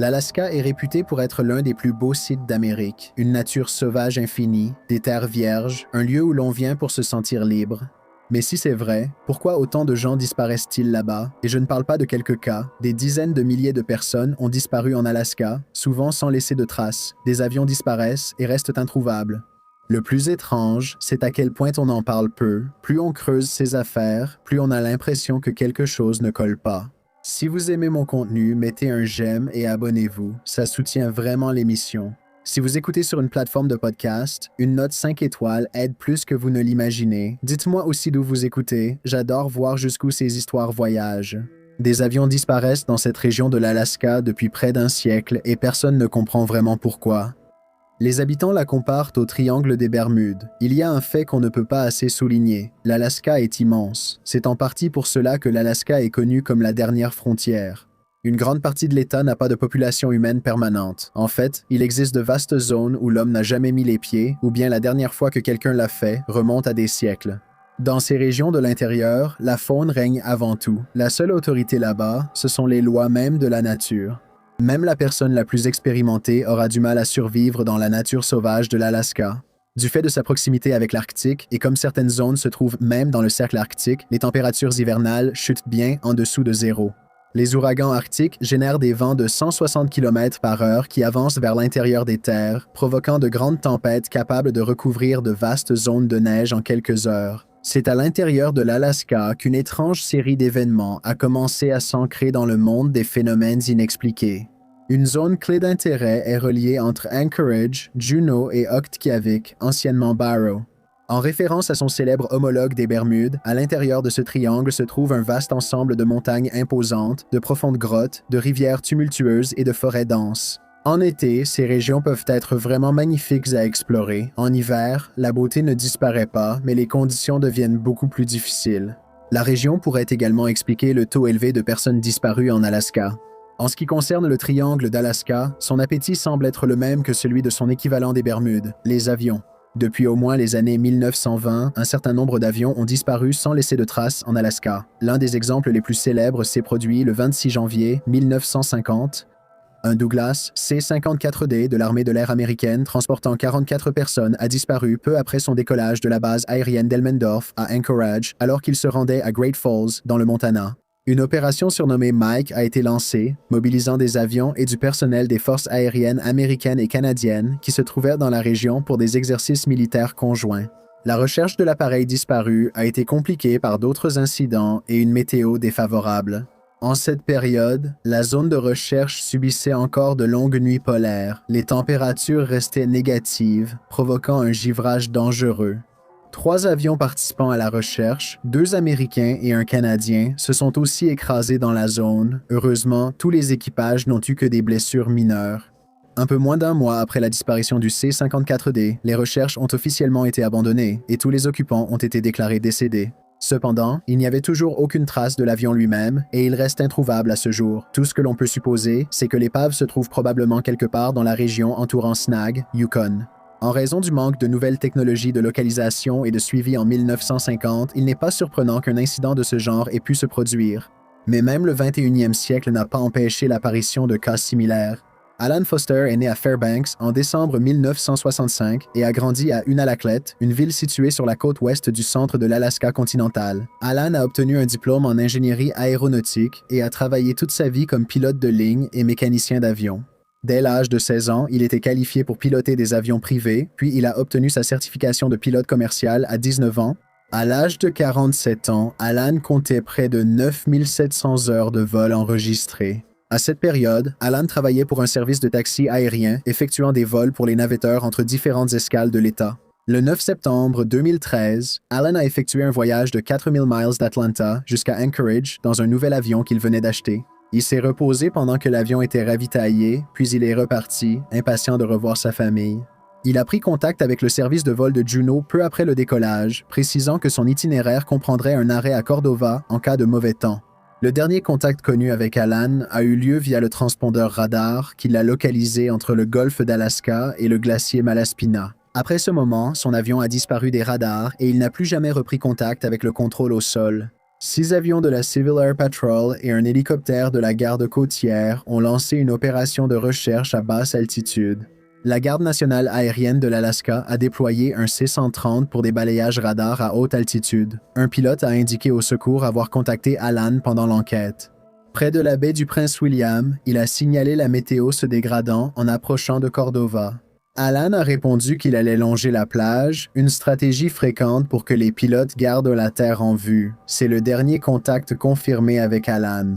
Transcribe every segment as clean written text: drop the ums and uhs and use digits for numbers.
L'Alaska est réputé pour être l'un des plus beaux sites d'Amérique, une nature sauvage infinie, des terres vierges, un lieu où l'on vient pour se sentir libre. Mais si c'est vrai, pourquoi autant de gens disparaissent-ils là-bas? Et je ne parle pas de quelques cas, des dizaines de milliers de personnes ont disparu en Alaska, souvent sans laisser de traces. Des avions disparaissent et restent introuvables. Le plus étrange, c'est à quel point on en parle peu. Plus on creuse ces affaires, plus on a l'impression que quelque chose ne colle pas. Si vous aimez mon contenu, mettez un j'aime et abonnez-vous. Ça soutient vraiment l'émission. Si vous écoutez sur une plateforme de podcast, une note 5 étoiles aide plus que vous ne l'imaginez. Dites-moi aussi d'où vous écoutez. J'adore voir jusqu'où ces histoires voyagent. Des avions disparaissent dans cette région de l'Alaska depuis près d'un siècle et personne ne comprend vraiment pourquoi. Les habitants la comparent au triangle des Bermudes. Il y a un fait qu'on ne peut pas assez souligner. L'Alaska est immense. C'est en partie pour cela que l'Alaska est connue comme la dernière frontière. Une grande partie de l'État n'a pas de population humaine permanente. En fait, il existe de vastes zones où l'homme n'a jamais mis les pieds, ou bien la dernière fois que quelqu'un l'a fait remonte à des siècles. Dans ces régions de l'intérieur, la faune règne avant tout. La seule autorité là-bas, ce sont les lois mêmes de la nature. Même la personne la plus expérimentée aura du mal à survivre dans la nature sauvage de l'Alaska. Du fait de sa proximité avec l'Arctique, et comme certaines zones se trouvent même dans le cercle arctique, les températures hivernales chutent bien en dessous de zéro. Les ouragans arctiques génèrent des vents de 160 km/h qui avancent vers l'intérieur des terres, provoquant de grandes tempêtes capables de recouvrir de vastes zones de neige en quelques heures. C'est à l'intérieur de l'Alaska qu'une étrange série d'événements a commencé à s'ancrer dans le monde des phénomènes inexpliqués. Une zone clé d'intérêt est reliée entre Anchorage, Juneau et Oktayavik, anciennement Barrow. En référence à son célèbre homologue des Bermudes, à l'intérieur de ce triangle se trouve un vaste ensemble de montagnes imposantes, de profondes grottes, de rivières tumultueuses et de forêts denses. En été, ces régions peuvent être vraiment magnifiques à explorer. En hiver, la beauté ne disparaît pas, mais les conditions deviennent beaucoup plus difficiles. La région pourrait également expliquer le taux élevé de personnes disparues en Alaska. En ce qui concerne le triangle d'Alaska, son appétit semble être le même que celui de son équivalent des Bermudes, les avions. Depuis au moins les années 1920, un certain nombre d'avions ont disparu sans laisser de traces en Alaska. L'un des exemples les plus célèbres s'est produit le 26 janvier 1950. Un Douglas C-54D de l'armée de l'air américaine transportant 44 personnes a disparu peu après son décollage de la base aérienne d'Elmendorf à Anchorage alors qu'il se rendait à Great Falls, dans le Montana. Une opération surnommée Mike a été lancée, mobilisant des avions et du personnel des forces aériennes américaines et canadiennes qui se trouvaient dans la région pour des exercices militaires conjoints. La recherche de l'appareil disparu a été compliquée par d'autres incidents et une météo défavorable. En cette période, la zone de recherche subissait encore de longues nuits polaires. Les températures restaient négatives, provoquant un givrage dangereux. 3 avions participant à la recherche, 2 Américains et un Canadien, se sont aussi écrasés dans la zone. Heureusement, tous les équipages n'ont eu que des blessures mineures. Un peu moins d'un mois après la disparition du C-54D, les recherches ont officiellement été abandonnées et tous les occupants ont été déclarés décédés. Cependant, il n'y avait toujours aucune trace de l'avion lui-même et il reste introuvable à ce jour. Tout ce que l'on peut supposer, c'est que l'épave se trouve probablement quelque part dans la région entourant Snag, Yukon. En raison du manque de nouvelles technologies de localisation et de suivi en 1950, il n'est pas surprenant qu'un incident de ce genre ait pu se produire. Mais même le 21e siècle n'a pas empêché l'apparition de cas similaires. Alan Foster est né à Fairbanks en décembre 1965 et a grandi à Unalaklet, une ville située sur la côte ouest du centre de l'Alaska continental. Alan a obtenu un diplôme en ingénierie aéronautique et a travaillé toute sa vie comme pilote de ligne et mécanicien d'avion. Dès l'âge de 16 ans, il était qualifié pour piloter des avions privés, puis il a obtenu sa certification de pilote commercial à 19 ans. À l'âge de 47 ans, Alan comptait près de 9700 heures de vol enregistrées. À cette période, Alan travaillait pour un service de taxi aérien, effectuant des vols pour les navetteurs entre différentes escales de l'État. Le 9 septembre 2013, Alan a effectué un voyage de 4000 miles d'Atlanta jusqu'à Anchorage dans un nouvel avion qu'il venait d'acheter. Il s'est reposé pendant que l'avion était ravitaillé, puis il est reparti, impatient de revoir sa famille. Il a pris contact avec le service de vol de Juneau peu après le décollage, précisant que son itinéraire comprendrait un arrêt à Cordova en cas de mauvais temps. Le dernier contact connu avec Alan a eu lieu via le transpondeur radar qui l'a localisé entre le golfe d'Alaska et le glacier Malaspina. Après ce moment, son avion a disparu des radars et il n'a plus jamais repris contact avec le contrôle au sol. 6 avions de la Civil Air Patrol et un hélicoptère de la garde côtière ont lancé une opération de recherche à basse altitude. La Garde nationale aérienne de l'Alaska a déployé un C-130 pour des balayages radars à haute altitude. Un pilote a indiqué au secours avoir contacté Alan pendant l'enquête. Près de la baie du Prince-William, il a signalé la météo se dégradant en approchant de Cordova. Alan a répondu qu'il allait longer la plage, une stratégie fréquente pour que les pilotes gardent la terre en vue. C'est le dernier contact confirmé avec Alan.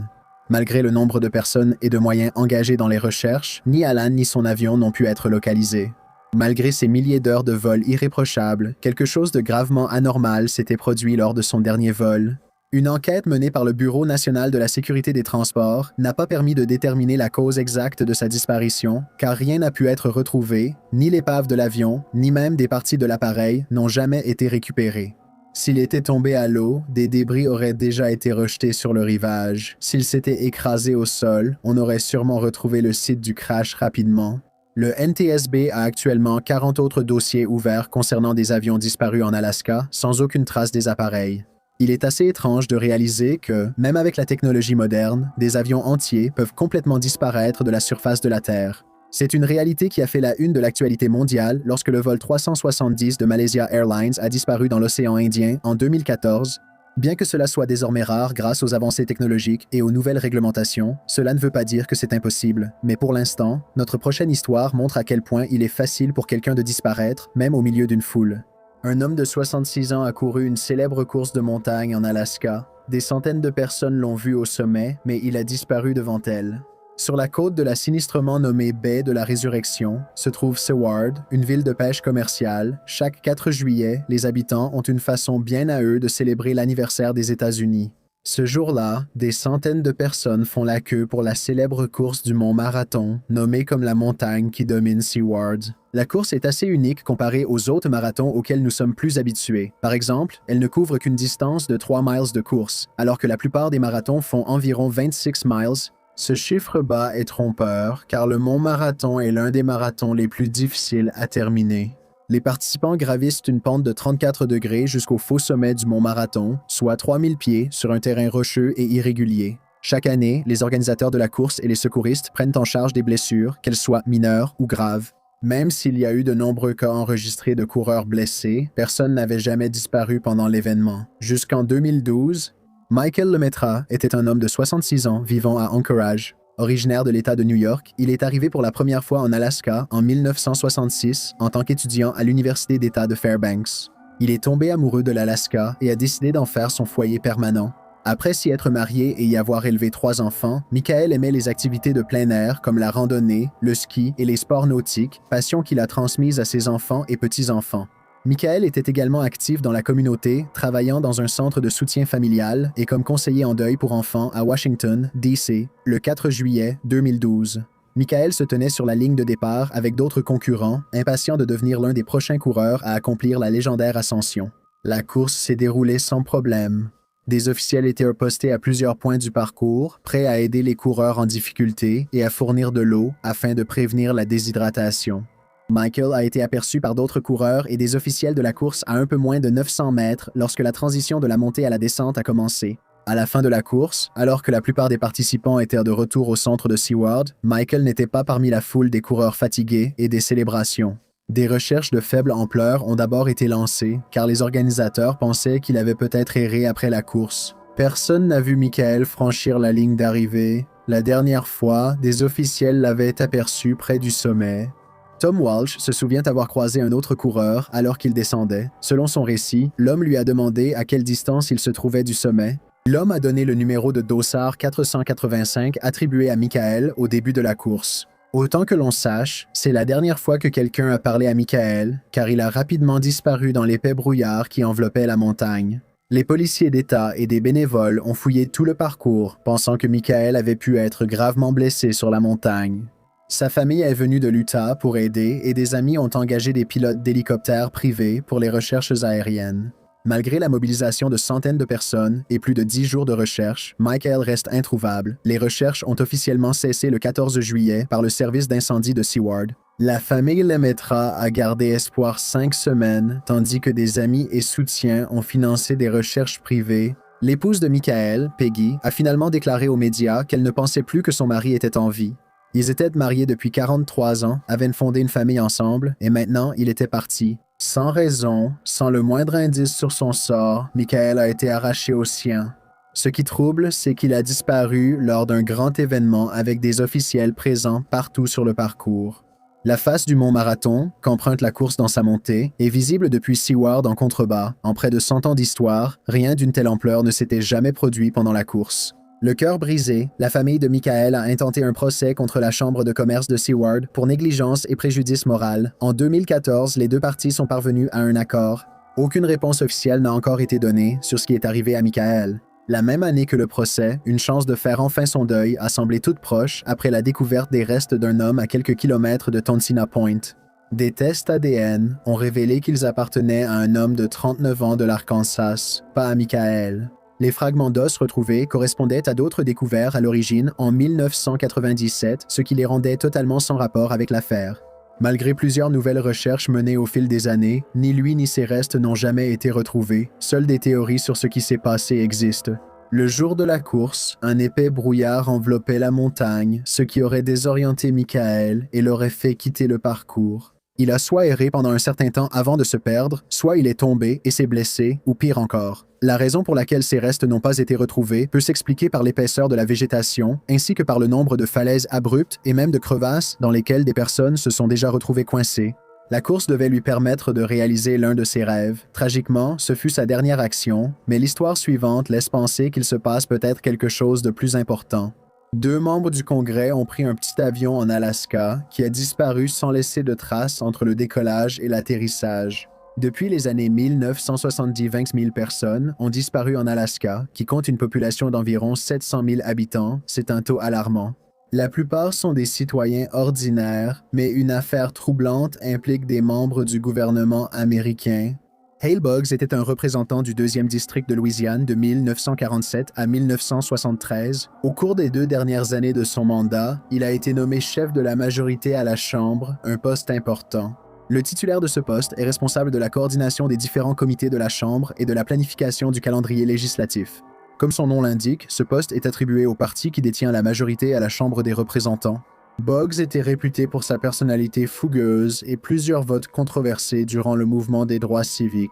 Malgré le nombre de personnes et de moyens engagés dans les recherches, ni Alan ni son avion n'ont pu être localisés. Malgré ces milliers d'heures de vol irréprochables, quelque chose de gravement anormal s'était produit lors de son dernier vol. Une enquête menée par le Bureau national de la sécurité des transports n'a pas permis de déterminer la cause exacte de sa disparition, car rien n'a pu être retrouvé, ni l'épave de l'avion, ni même des parties de l'appareil n'ont jamais été récupérées. S'il était tombé à l'eau, des débris auraient déjà été rejetés sur le rivage. S'il s'était écrasé au sol, on aurait sûrement retrouvé le site du crash rapidement. Le NTSB a actuellement 40 autres dossiers ouverts concernant des avions disparus en Alaska, sans aucune trace des appareils. Il est assez étrange de réaliser que, même avec la technologie moderne, des avions entiers peuvent complètement disparaître de la surface de la Terre. C'est une réalité qui a fait la une de l'actualité mondiale lorsque le vol 370 de Malaysia Airlines a disparu dans l'océan Indien en 2014. Bien que cela soit désormais rare grâce aux avancées technologiques et aux nouvelles réglementations, cela ne veut pas dire que c'est impossible. Mais pour l'instant, notre prochaine histoire montre à quel point il est facile pour quelqu'un de disparaître, même au milieu d'une foule. Un homme de 66 ans a couru une célèbre course de montagne en Alaska. Des centaines de personnes l'ont vu au sommet, mais il a disparu devant elles. Sur la côte de la sinistrement nommée baie de la Résurrection se trouve Seward, une ville de pêche commerciale. Chaque 4 juillet, les habitants ont une façon bien à eux de célébrer l'anniversaire des États-Unis. Ce jour-là, des centaines de personnes font la queue pour la célèbre course du mont Marathon, nommée comme la montagne qui domine Seward. La course est assez unique comparée aux autres marathons auxquels nous sommes plus habitués. Par exemple, elle ne couvre qu'une distance de 3 miles de course, alors que la plupart des marathons font environ 26 miles. Ce chiffre bas est trompeur, car le mont Marathon est l'un des marathons les plus difficiles à terminer. Les participants gravissent une pente de 34 degrés jusqu'au faux sommet du mont Marathon, soit 3000 pieds sur un terrain rocheux et irrégulier. Chaque année, les organisateurs de la course et les secouristes prennent en charge des blessures, qu'elles soient mineures ou graves. Même s'il y a eu de nombreux cas enregistrés de coureurs blessés, personne n'avait jamais disparu pendant l'événement. Jusqu'en 2012, Michael Lemaitre était un homme de 66 ans vivant à Anchorage. Originaire de l'État de New York, il est arrivé pour la première fois en Alaska en 1966 en tant qu'étudiant à l'Université d'État de Fairbanks. Il est tombé amoureux de l'Alaska et a décidé d'en faire son foyer permanent. Après s'y être marié et y avoir élevé 3 enfants, Michael aimait les activités de plein air comme la randonnée, le ski et les sports nautiques, passion qu'il a transmise à ses enfants et petits-enfants. Michael était également actif dans la communauté, travaillant dans un centre de soutien familial et comme conseiller en deuil pour enfants à Washington, D.C., le 4 juillet 2012. Michael se tenait sur la ligne de départ avec d'autres concurrents, impatients de devenir l'un des prochains coureurs à accomplir la légendaire ascension. La course s'est déroulée sans problème. Des officiels étaient postés à plusieurs points du parcours, prêts à aider les coureurs en difficulté et à fournir de l'eau afin de prévenir la déshydratation. Michael a été aperçu par d'autres coureurs et des officiels de la course à un peu moins de 900 mètres lorsque la transition de la montée à la descente a commencé. À la fin de la course, alors que la plupart des participants étaient de retour au centre de Seward, Michael n'était pas parmi la foule des coureurs fatigués et des célébrations. Des recherches de faible ampleur ont d'abord été lancées, car les organisateurs pensaient qu'il avait peut-être erré après la course. Personne n'a vu Michael franchir la ligne d'arrivée. La dernière fois, des officiels l'avaient aperçu près du sommet. Tom Walsh se souvient avoir croisé un autre coureur alors qu'il descendait. Selon son récit, l'homme lui a demandé à quelle distance il se trouvait du sommet. L'homme a donné le numéro de dossard 485 attribué à Michael au début de la course. Autant que l'on sache, c'est la dernière fois que quelqu'un a parlé à Michael, car il a rapidement disparu dans l'épais brouillard qui enveloppait la montagne. Les policiers d'État et des bénévoles ont fouillé tout le parcours, pensant que Michael avait pu être gravement blessé sur la montagne. Sa famille est venue de l'Utah pour aider et des amis ont engagé des pilotes d'hélicoptères privés pour les recherches aériennes. Malgré la mobilisation de centaines de personnes et plus de 10 jours de recherche, Michael reste introuvable. Les recherches ont officiellement cessé le 14 juillet par le service d'incendie de Seward. La famille Lemaitre a gardé espoir 5 semaines, tandis que des amis et soutiens ont financé des recherches privées. L'épouse de Michael, Peggy, a finalement déclaré aux médias qu'elle ne pensait plus que son mari était en vie. Ils étaient mariés depuis 43 ans, avaient fondé une famille ensemble, et maintenant il était parti. Sans raison, sans le moindre indice sur son sort, Michael a été arraché au sien. Ce qui trouble, c'est qu'il a disparu lors d'un grand événement avec des officiels présents partout sur le parcours. La face du mont Marathon, qu'emprunte la course dans sa montée, est visible depuis Seward en contrebas. En près de 100 ans d'histoire, rien d'une telle ampleur ne s'était jamais produit pendant la course. Le cœur brisé, la famille de Michael a intenté un procès contre la Chambre de commerce de Seward pour négligence et préjudice moral. En 2014, les deux parties sont parvenues à un accord. Aucune réponse officielle n'a encore été donnée sur ce qui est arrivé à Michael. La même année que le procès, une chance de faire enfin son deuil a semblé toute proche après la découverte des restes d'un homme à quelques kilomètres de Tonsina Point. Des tests ADN ont révélé qu'ils appartenaient à un homme de 39 ans de l'Arkansas, pas à Michael. Les fragments d'os retrouvés correspondaient à d'autres découverts à l'origine en 1997, ce qui les rendait totalement sans rapport avec l'affaire. Malgré plusieurs nouvelles recherches menées au fil des années, ni lui ni ses restes n'ont jamais été retrouvés. Seules des théories sur ce qui s'est passé existent. Le jour de la course, un épais brouillard enveloppait la montagne, ce qui aurait désorienté Michael et l'aurait fait quitter le parcours. Il a soit erré pendant un certain temps avant de se perdre, soit il est tombé et s'est blessé, ou pire encore. La raison pour laquelle ces restes n'ont pas été retrouvés peut s'expliquer par l'épaisseur de la végétation, ainsi que par le nombre de falaises abruptes et même de crevasses dans lesquelles des personnes se sont déjà retrouvées coincées. La course devait lui permettre de réaliser l'un de ses rêves. Tragiquement, ce fut sa dernière action, mais l'histoire suivante laisse penser qu'il se passe peut-être quelque chose de plus important. 2 membres du Congrès ont pris un petit avion en Alaska qui a disparu sans laisser de traces entre le décollage et l'atterrissage. Depuis les années 1970, 20 000 personnes ont disparu en Alaska, qui compte une population d'environ 700 000 habitants. C'est un taux alarmant. La plupart sont des citoyens ordinaires, mais une affaire troublante implique des membres du gouvernement américain. Hale Boggs était un représentant du 2e district de Louisiane de 1947 à 1973. Au cours des 2 dernières années de son mandat, il a été nommé chef de la majorité à la Chambre, un poste important. Le titulaire de ce poste est responsable de la coordination des différents comités de la Chambre et de la planification du calendrier législatif. Comme son nom l'indique, ce poste est attribué au parti qui détient la majorité à la Chambre des représentants. Boggs était réputé pour sa personnalité fougueuse et plusieurs votes controversés durant le mouvement des droits civiques.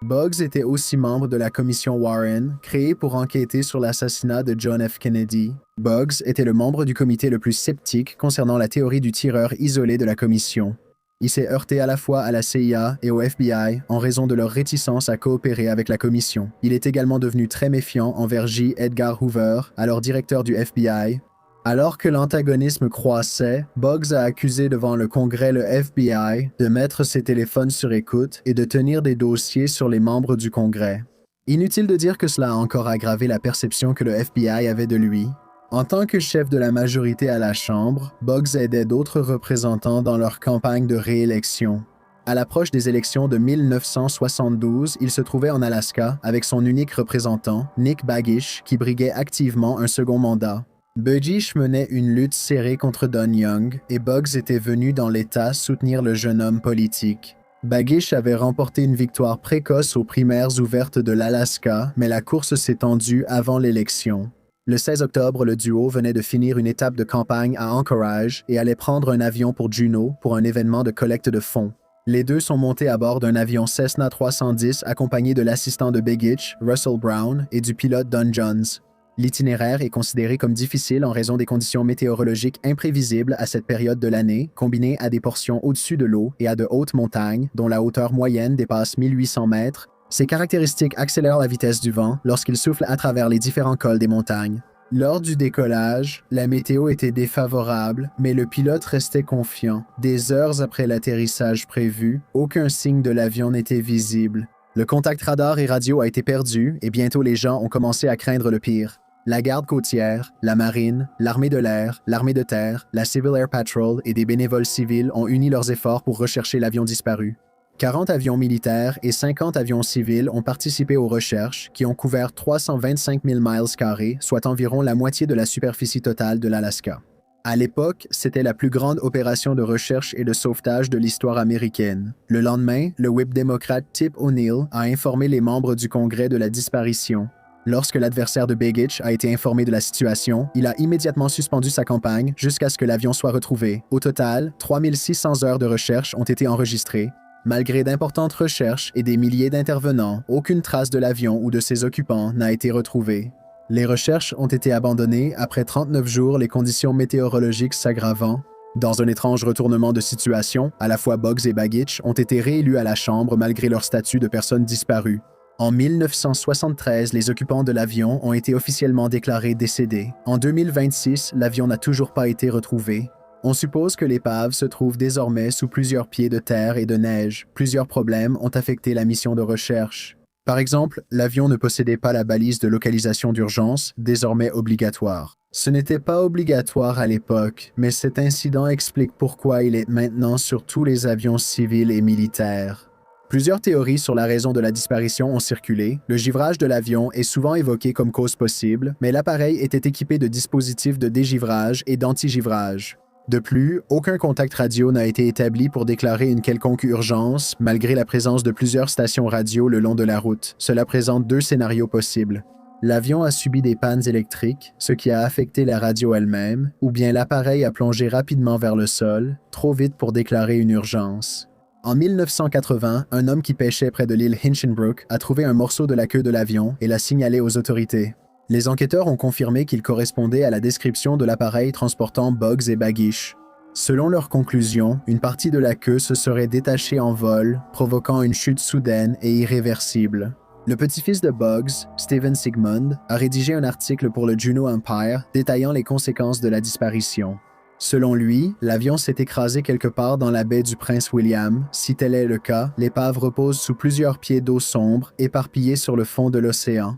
Boggs était aussi membre de la commission Warren, créée pour enquêter sur l'assassinat de John F. Kennedy. Boggs était le membre du comité le plus sceptique concernant la théorie du tireur isolé de la commission. Il s'est heurté à la fois à la CIA et au FBI en raison de leur réticence à coopérer avec la commission. Il est également devenu très méfiant envers J. Edgar Hoover, alors directeur du FBI. Alors que l'antagonisme croissait, Boggs a accusé devant le Congrès le FBI de mettre ses téléphones sur écoute et de tenir des dossiers sur les membres du Congrès. Inutile de dire que cela a encore aggravé la perception que le FBI avait de lui. En tant que chef de la majorité à la Chambre, Boggs aidait d'autres représentants dans leur campagne de réélection. À l'approche des élections de 1972, il se trouvait en Alaska avec son unique représentant, Nick Bagish, qui briguait activement un second mandat. Bagish menait une lutte serrée contre Don Young et Boggs était venu dans l'État soutenir le jeune homme politique. Bagish avait remporté une victoire précoce aux primaires ouvertes de l'Alaska, mais la course s'est tendue avant l'élection. Le 16 octobre, le duo venait de finir une étape de campagne à Anchorage et allait prendre un avion pour Juneau pour un événement de collecte de fonds. Les deux sont montés à bord d'un avion Cessna 310 accompagné de l'assistant de Begich, Russell Brown, et du pilote Don Johns. L'itinéraire est considéré comme difficile en raison des conditions météorologiques imprévisibles à cette période de l'année, combinées à des portions au-dessus de l'eau et à de hautes montagnes, dont la hauteur moyenne dépasse 1800 mètres. Ces caractéristiques accélèrent la vitesse du vent lorsqu'il souffle à travers les différents cols des montagnes. Lors du décollage, la météo était défavorable, mais le pilote restait confiant. Des heures après l'atterrissage prévu, aucun signe de l'avion n'était visible. Le contact radar et radio a été perdu et bientôt les gens ont commencé à craindre le pire. La garde côtière, la marine, l'armée de l'air, l'armée de terre, la Civil Air Patrol et des bénévoles civils ont uni leurs efforts pour rechercher l'avion disparu. 40 avions militaires et 50 avions civils ont participé aux recherches qui ont couvert 325 000 miles carrés, soit environ la moitié de la superficie totale de l'Alaska. À l'époque, c'était la plus grande opération de recherche et de sauvetage de l'histoire américaine. Le lendemain, le whip démocrate Tip O'Neill a informé les membres du Congrès de la disparition. Lorsque l'adversaire de Begich a été informé de la situation, il a immédiatement suspendu sa campagne jusqu'à ce que l'avion soit retrouvé. Au total, 3600 heures de recherche ont été enregistrées. Malgré d'importantes recherches et des milliers d'intervenants, aucune trace de l'avion ou de ses occupants n'a été retrouvée. Les recherches ont été abandonnées après 39 jours, les conditions météorologiques s'aggravant. Dans un étrange retournement de situation, à la fois Boggs et Begich ont été réélus à la Chambre malgré leur statut de personnes disparues. En 1973, les occupants de l'avion ont été officiellement déclarés décédés. En 2026, l'avion n'a toujours pas été retrouvé. On suppose que l'épave se trouve désormais sous plusieurs pieds de terre et de neige. Plusieurs problèmes ont affecté la mission de recherche. Par exemple, l'avion ne possédait pas la balise de localisation d'urgence, désormais obligatoire. Ce n'était pas obligatoire à l'époque, mais cet incident explique pourquoi il est maintenant sur tous les avions civils et militaires. Plusieurs théories sur la raison de la disparition ont circulé. Le givrage de l'avion est souvent évoqué comme cause possible, mais l'appareil était équipé de dispositifs de dégivrage et d'anti-givrage. De plus, aucun contact radio n'a été établi pour déclarer une quelconque urgence, malgré la présence de plusieurs stations radio le long de la route. Cela présente deux scénarios possibles. L'avion a subi des pannes électriques, ce qui a affecté la radio elle-même, ou bien l'appareil a plongé rapidement vers le sol, trop vite pour déclarer une urgence. En 1980, un homme qui pêchait près de l'île Hinchinbrook a trouvé un morceau de la queue de l'avion et l'a signalé aux autorités. Les enquêteurs ont confirmé qu'il correspondait à la description de l'appareil transportant Boggs et Begich. Selon leurs conclusions, une partie de la queue se serait détachée en vol, provoquant une chute soudaine et irréversible. Le petit-fils de Boggs, Stephen Sigmund, a rédigé un article pour le Juneau Empire détaillant les conséquences de la disparition. Selon lui, l'avion s'est écrasé quelque part dans la baie du Prince William. Si tel est le cas, l'épave repose sous plusieurs pieds d'eau sombre, éparpillés sur le fond de l'océan.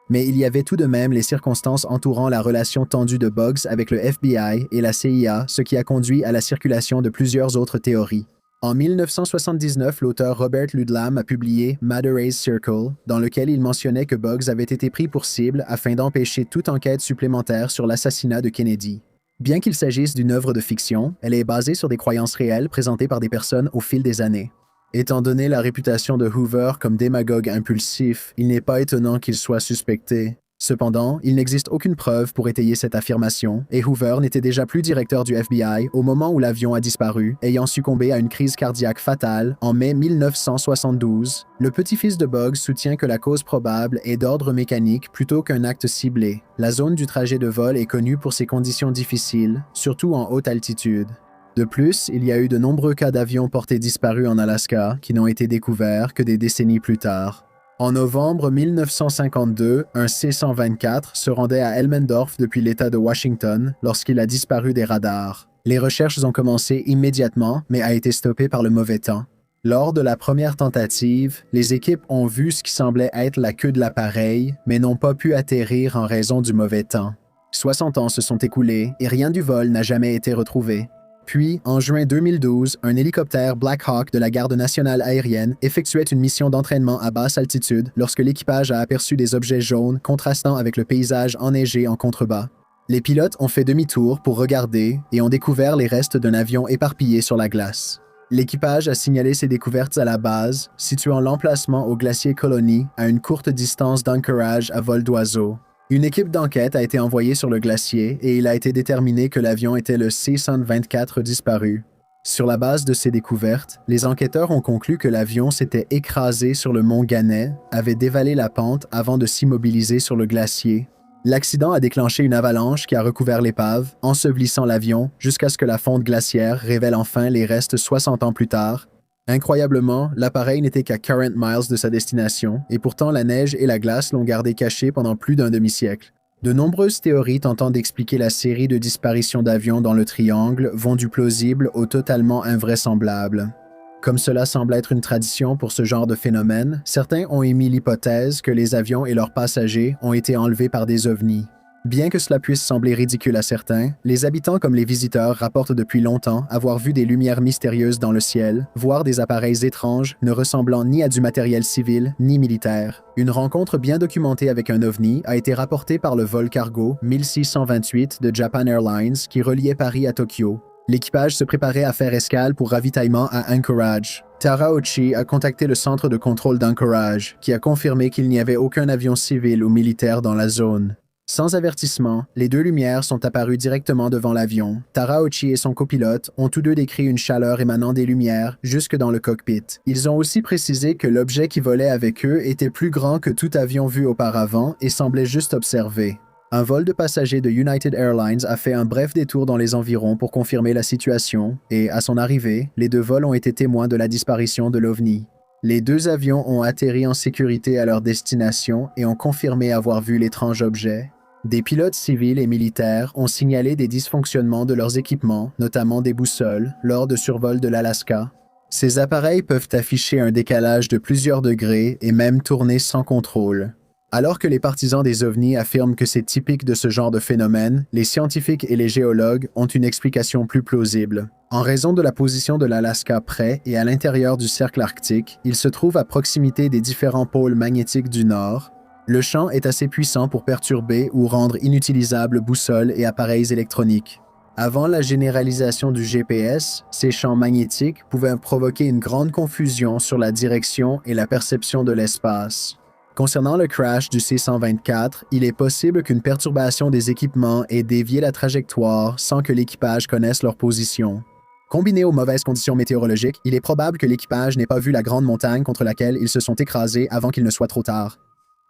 Mais il y avait tout de même les circonstances entourant la relation tendue de Boggs avec le FBI et la CIA, ce qui a conduit à la circulation de plusieurs autres théories. En 1979, l'auteur Robert Ludlam a publié Madurei's Circle, dans lequel il mentionnait que Boggs avait été pris pour cible afin d'empêcher toute enquête supplémentaire sur l'assassinat de Kennedy. Bien qu'il s'agisse d'une œuvre de fiction, elle est basée sur des croyances réelles présentées par des personnes au fil des années. Étant donné la réputation de Hoover comme démagogue impulsif, il n'est pas étonnant qu'il soit suspecté. Cependant, il n'existe aucune preuve pour étayer cette affirmation, et Hoover n'était déjà plus directeur du FBI au moment où l'avion a disparu, ayant succombé à une crise cardiaque fatale en mai 1972. Le petit-fils de Boggs soutient que la cause probable est d'ordre mécanique plutôt qu'un acte ciblé. La zone du trajet de vol est connue pour ses conditions difficiles, surtout en haute altitude. De plus, il y a eu de nombreux cas d'avions portés disparus en Alaska qui n'ont été découverts que des décennies plus tard. En novembre 1952, un C-124 se rendait à Elmendorf depuis l'État de Washington lorsqu'il a disparu des radars. Les recherches ont commencé immédiatement, mais a été stoppé par le mauvais temps. Lors de la première tentative, les équipes ont vu ce qui semblait être la queue de l'appareil, mais n'ont pas pu atterrir en raison du mauvais temps. 60 ans se sont écoulés et rien du vol n'a jamais été retrouvé. Puis, en juin 2012, un hélicoptère Black Hawk de la Garde nationale aérienne effectuait une mission d'entraînement à basse altitude lorsque l'équipage a aperçu des objets jaunes contrastant avec le paysage enneigé en contrebas. Les pilotes ont fait demi-tour pour regarder et ont découvert les restes d'un avion éparpillé sur la glace. L'équipage a signalé ces découvertes à la base, situant l'emplacement au glacier Colony à une courte distance d'anchorage à vol d'oiseau. Une équipe d'enquête a été envoyée sur le glacier et il a été déterminé que l'avion était le C-124 disparu. Sur la base de ces découvertes, les enquêteurs ont conclu que l'avion s'était écrasé sur le mont Gannet, avait dévalé la pente avant de s'immobiliser sur le glacier. L'accident a déclenché une avalanche qui a recouvert l'épave, ensevelissant l'avion jusqu'à ce que la fonte glaciaire révèle enfin les restes 60 ans plus tard. Incroyablement, l'appareil n'était qu'à 40 miles de sa destination, et pourtant la neige et la glace l'ont gardé caché pendant plus d'un demi-siècle. De nombreuses théories tentant d'expliquer la série de disparitions d'avions dans le triangle vont du plausible au totalement invraisemblable. Comme cela semble être une tradition pour ce genre de phénomène, certains ont émis l'hypothèse que les avions et leurs passagers ont été enlevés par des ovnis. Bien que cela puisse sembler ridicule à certains, les habitants comme les visiteurs rapportent depuis longtemps avoir vu des lumières mystérieuses dans le ciel, voire des appareils étranges ne ressemblant ni à du matériel civil ni militaire. Une rencontre bien documentée avec un ovni a été rapportée par le vol cargo 1628 de Japan Airlines qui reliait Paris à Tokyo. L'équipage se préparait à faire escale pour ravitaillement à Anchorage. Tara Ochi a contacté le centre de contrôle d'Anchorage, qui a confirmé qu'il n'y avait aucun avion civil ou militaire dans la zone. Sans avertissement, les deux lumières sont apparues directement devant l'avion. Tara Ochi et son copilote ont tous deux décrit une chaleur émanant des lumières jusque dans le cockpit. Ils ont aussi précisé que l'objet qui volait avec eux était plus grand que tout avion vu auparavant et semblait juste observer. Un vol de passagers de United Airlines a fait un bref détour dans les environs pour confirmer la situation et, à son arrivée, les deux vols ont été témoins de la disparition de l'OVNI. Les deux avions ont atterri en sécurité à leur destination et ont confirmé avoir vu l'étrange objet. Des pilotes civils et militaires ont signalé des dysfonctionnements de leurs équipements, notamment des boussoles, lors de survols de l'Alaska. Ces appareils peuvent afficher un décalage de plusieurs degrés et même tourner sans contrôle. Alors que les partisans des ovnis affirment que c'est typique de ce genre de phénomène, les scientifiques et les géologues ont une explication plus plausible. En raison de la position de l'Alaska près et à l'intérieur du cercle arctique, il se trouve à proximité des différents pôles magnétiques du Nord. Le champ est assez puissant pour perturber ou rendre inutilisables boussoles et appareils électroniques. Avant la généralisation du GPS, ces champs magnétiques pouvaient provoquer une grande confusion sur la direction et la perception de l'espace. Concernant le crash du C-124, il est possible qu'une perturbation des équipements ait dévié la trajectoire sans que l'équipage connaisse leur position. Combiné aux mauvaises conditions météorologiques, il est probable que l'équipage n'ait pas vu la grande montagne contre laquelle ils se sont écrasés avant qu'il ne soit trop tard.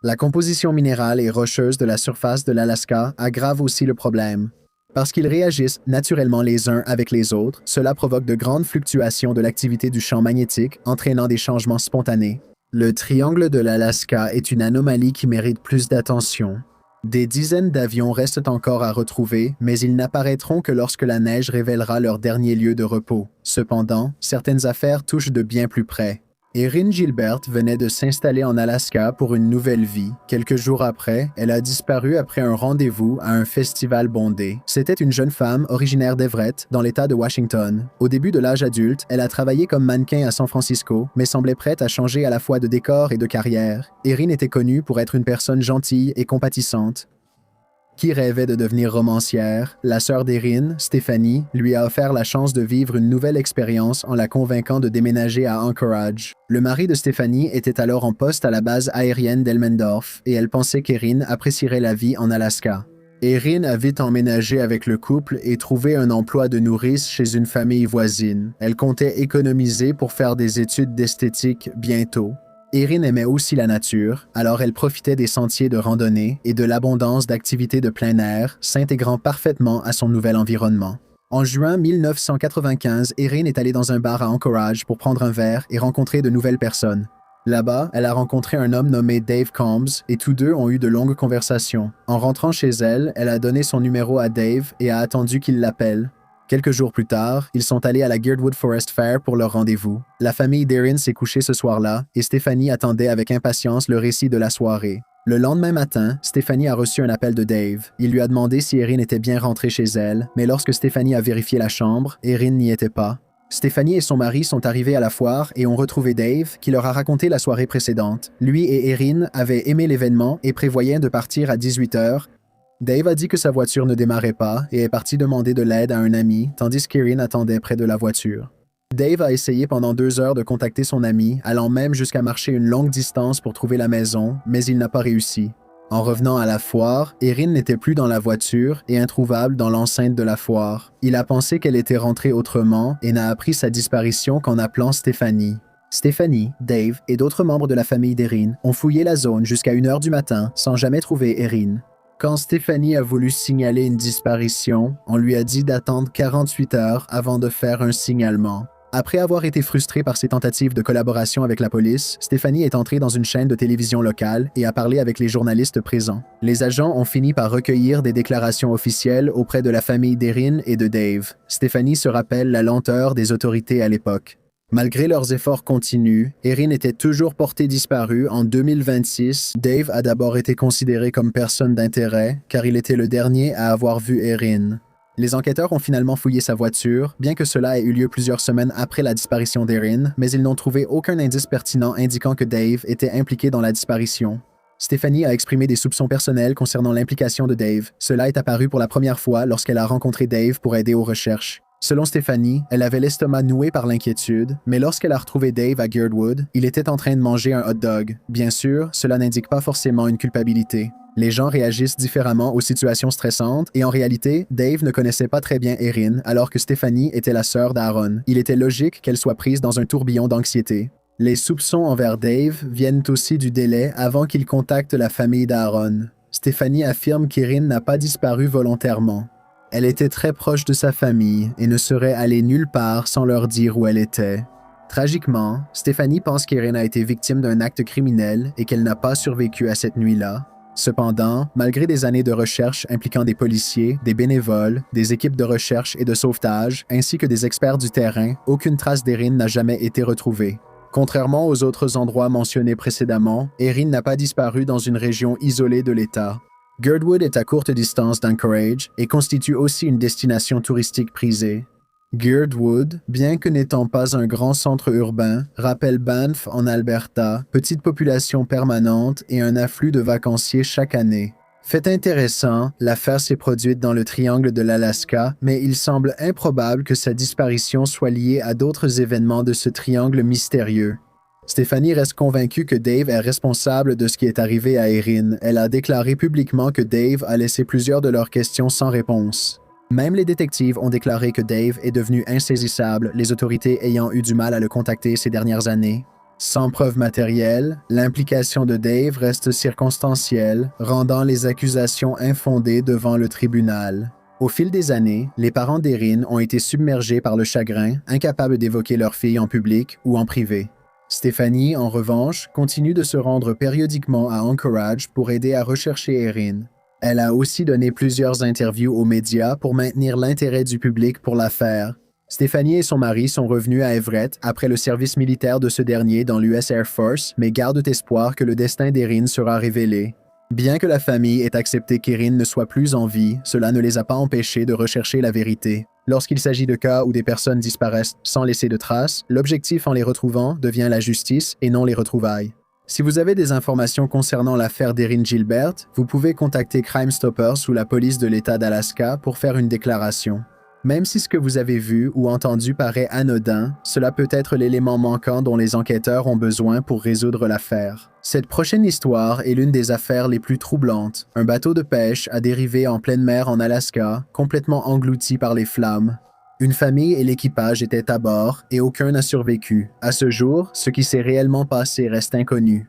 La composition minérale et rocheuse de la surface de l'Alaska aggrave aussi le problème. Parce qu'ils réagissent naturellement les uns avec les autres, cela provoque de grandes fluctuations de l'activité du champ magnétique, entraînant des changements spontanés. Le triangle de l'Alaska est une anomalie qui mérite plus d'attention. Des dizaines d'avions restent encore à retrouver, mais ils n'apparaîtront que lorsque la neige révélera leur dernier lieu de repos. Cependant, certaines affaires touchent de bien plus près. Erin Gilbert venait de s'installer en Alaska pour une nouvelle vie. Quelques jours après, elle a disparu après un rendez-vous à un festival bondé. C'était une jeune femme originaire d'Everett, dans l'État de Washington. Au début de l'âge adulte, elle a travaillé comme mannequin à San Francisco, mais semblait prête à changer à la fois de décor et de carrière. Erin était connue pour être une personne gentille et compatissante, qui rêvait de devenir romancière. La sœur d'Erin, Stephanie, lui a offert la chance de vivre une nouvelle expérience en la convainquant de déménager à Anchorage. Le mari de Stephanie était alors en poste à la base aérienne d'Elmendorf et elle pensait qu'Erin apprécierait la vie en Alaska. Erin a vite emménagé avec le couple et trouvé un emploi de nourrice chez une famille voisine. Elle comptait économiser pour faire des études d'esthétique bientôt. Erin aimait aussi la nature, alors elle profitait des sentiers de randonnée et de l'abondance d'activités de plein air, s'intégrant parfaitement à son nouvel environnement. En juin 1995, Erin est allée dans un bar à Anchorage pour prendre un verre et rencontrer de nouvelles personnes. Là-bas, elle a rencontré un homme nommé Dave Combs et tous deux ont eu de longues conversations. En rentrant chez elle, elle a donné son numéro à Dave et a attendu qu'il l'appelle. Quelques jours plus tard, ils sont allés à la Girdwood Forest Fair pour leur rendez-vous. La famille d'Erin s'est couchée ce soir-là et Stephanie attendait avec impatience le récit de la soirée. Le lendemain matin, Stephanie a reçu un appel de Dave. Il lui a demandé si Erin était bien rentrée chez elle, mais lorsque Stephanie a vérifié la chambre, Erin n'y était pas. Stephanie et son mari sont arrivés à la foire et ont retrouvé Dave, qui leur a raconté la soirée précédente. Lui et Erin avaient aimé l'événement et prévoyaient de partir à 18h. Dave a dit que sa voiture ne démarrait pas et est parti demander de l'aide à un ami, tandis qu'Erin attendait près de la voiture. Dave a essayé pendant 2 heures de contacter son ami, allant même jusqu'à marcher une longue distance pour trouver la maison, mais il n'a pas réussi. En revenant à la foire, Erin n'était plus dans la voiture et introuvable dans l'enceinte de la foire. Il a pensé qu'elle était rentrée autrement et n'a appris sa disparition qu'en appelant Stephanie. Stephanie, Dave et d'autres membres de la famille d'Erin ont fouillé la zone jusqu'à 1h du matin sans jamais trouver Erin. Quand Stephanie a voulu signaler une disparition, on lui a dit d'attendre 48 heures avant de faire un signalement. Après avoir été frustrée par ses tentatives de collaboration avec la police, Stephanie est entrée dans une chaîne de télévision locale et a parlé avec les journalistes présents. Les agents ont fini par recueillir des déclarations officielles auprès de la famille d'Erin et de Dave. Stephanie se rappelle la lenteur des autorités à l'époque. Malgré leurs efforts continus, Erin était toujours portée disparue en 2026. Dave a d'abord été considéré comme personne d'intérêt, car il était le dernier à avoir vu Erin. Les enquêteurs ont finalement fouillé sa voiture, bien que cela ait eu lieu plusieurs semaines après la disparition d'Erin, mais ils n'ont trouvé aucun indice pertinent indiquant que Dave était impliqué dans la disparition. Stephanie a exprimé des soupçons personnels concernant l'implication de Dave. Cela est apparu pour la première fois lorsqu'elle a rencontré Dave pour aider aux recherches. Selon Stephanie, elle avait l'estomac noué par l'inquiétude, mais lorsqu'elle a retrouvé Dave à Girdwood, il était en train de manger un hot dog. Bien sûr, cela n'indique pas forcément une culpabilité. Les gens réagissent différemment aux situations stressantes et en réalité, Dave ne connaissait pas très bien Erin alors que Stephanie était la sœur d'Aaron. Il était logique qu'elle soit prise dans un tourbillon d'anxiété. Les soupçons envers Dave viennent aussi du délai avant qu'il contacte la famille d'Aaron. Stephanie affirme qu'Erin n'a pas disparu volontairement. Elle était très proche de sa famille et ne serait allée nulle part sans leur dire où elle était. Tragiquement, Stephanie pense qu'Erin a été victime d'un acte criminel et qu'elle n'a pas survécu à cette nuit-là. Cependant, malgré des années de recherche impliquant des policiers, des bénévoles, des équipes de recherche et de sauvetage, ainsi que des experts du terrain, aucune trace d'Erin n'a jamais été retrouvée. Contrairement aux autres endroits mentionnés précédemment, Erin n'a pas disparu dans une région isolée de l'État. Girdwood est à courte distance d'Anchorage et constitue aussi une destination touristique prisée. Girdwood, bien que n'étant pas un grand centre urbain, rappelle Banff en Alberta, petite population permanente et un afflux de vacanciers chaque année. Fait intéressant, l'affaire s'est produite dans le triangle de l'Alaska, mais il semble improbable que sa disparition soit liée à d'autres événements de ce triangle mystérieux. Stephanie reste convaincue que Dave est responsable de ce qui est arrivé à Erin. Elle a déclaré publiquement que Dave a laissé plusieurs de leurs questions sans réponse. Même les détectives ont déclaré que Dave est devenu insaisissable, les autorités ayant eu du mal à le contacter ces dernières années. Sans preuve matérielle, l'implication de Dave reste circonstancielle, rendant les accusations infondées devant le tribunal. Au fil des années, les parents d'Erin ont été submergés par le chagrin, incapables d'évoquer leur fille en public ou en privé. Stephanie, en revanche, continue de se rendre périodiquement à Anchorage pour aider à rechercher Erin. Elle a aussi donné plusieurs interviews aux médias pour maintenir l'intérêt du public pour l'affaire. Stephanie et son mari sont revenus à Everett après le service militaire de ce dernier dans l'US Air Force, mais gardent espoir que le destin d'Erin sera révélé. Bien que la famille ait accepté qu'Erin ne soit plus en vie, cela ne les a pas empêchés de rechercher la vérité. Lorsqu'il s'agit de cas où des personnes disparaissent sans laisser de traces, l'objectif en les retrouvant devient la justice et non les retrouvailles. Si vous avez des informations concernant l'affaire d'Erin Gilbert, vous pouvez contacter Crime Stoppers ou la police de l'État d'Alaska pour faire une déclaration. Même si ce que vous avez vu ou entendu paraît anodin, cela peut être l'élément manquant dont les enquêteurs ont besoin pour résoudre l'affaire. Cette prochaine histoire est l'une des affaires les plus troublantes. Un bateau de pêche a dérivé en pleine mer en Alaska, complètement englouti par les flammes. Une famille et l'équipage étaient à bord et aucun n'a survécu. À ce jour, ce qui s'est réellement passé reste inconnu.